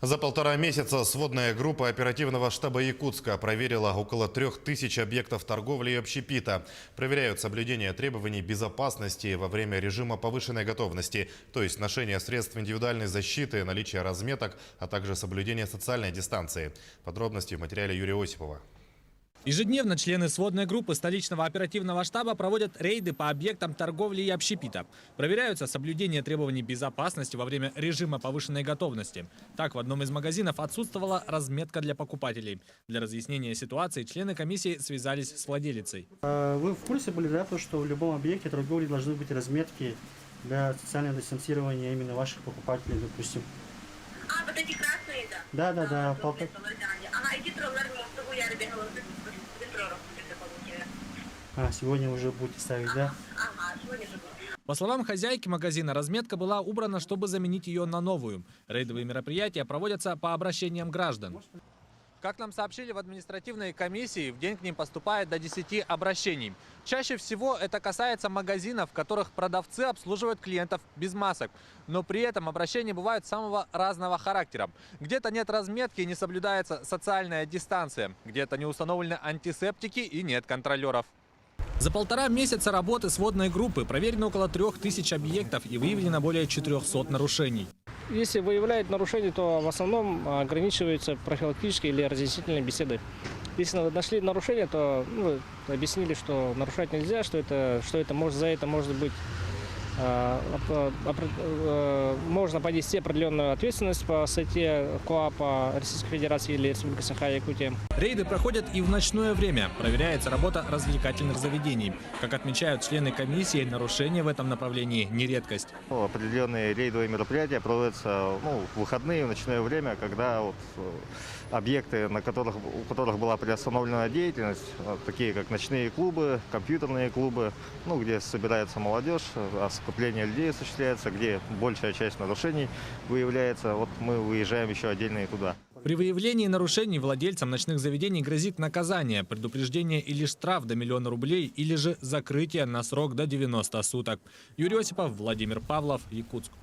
За 1,5 месяца сводная группа оперативного штаба Якутска проверила около 3000 объектов торговли и общепита. Проверяют соблюдение требований безопасности во время режима повышенной готовности, то есть ношение средств индивидуальной защиты, наличие разметок, а также соблюдение социальной дистанции. Подробности в материале Юрия Осипова. Ежедневно члены сводной группы столичного оперативного штаба проводят рейды по объектам торговли и общепита. Проверяются соблюдение требований безопасности во время режима повышенной готовности. Так, в одном из магазинов отсутствовала разметка для покупателей. Для разъяснения ситуации члены комиссии связались с владелицей. Вы в курсе были, да, то, что в любом объекте торговли должны быть разметки для социального дистанцирования именно ваших покупателей, допустим? Вот эти красные, да? Да. Сегодня уже будете ставить, да? Сегодня же будет. По словам хозяйки магазина, разметка была убрана, чтобы заменить ее на новую. Рейдовые мероприятия проводятся по обращениям граждан. Как нам сообщили в административной комиссии, в день к ним поступает до 10 обращений. Чаще всего это касается магазинов, в которых продавцы обслуживают клиентов без масок. Но при этом обращения бывают самого разного характера. Где-то нет разметки и не соблюдается социальная дистанция. Где-то не установлены антисептики и нет контролеров. За 1,5 месяца работы сводной группы проверено около 3000 объектов и выявлено более 400 нарушений. Если выявляют нарушения, то в основном ограничиваются профилактические или разъяснительные беседы. Если нашли нарушение, то объяснили, что нарушать нельзя, что это может, за это может быть можно понести определенную ответственность по статье КоАПа Российской Федерации или Республики Саха-Якутия. Рейды проходят и в ночное время. Проверяется работа развлекательных заведений. Как отмечают члены комиссии, нарушения в этом направлении не редкость. Определенные рейдовые мероприятия проводятся в выходные, в ночное время, когда объекты, у которых была приостановлена деятельность, такие как ночные клубы, компьютерные клубы, где собирается молодежь, скопление людей осуществляется, где большая часть нарушений выявляется. Мы выезжаем еще отдельно и туда. При выявлении нарушений владельцам ночных заведений грозит наказание, предупреждение или штраф до 1 000 000 рублей, или же закрытие на срок до 90 суток. Юрий Осипов, Владимир Павлов, Якутск.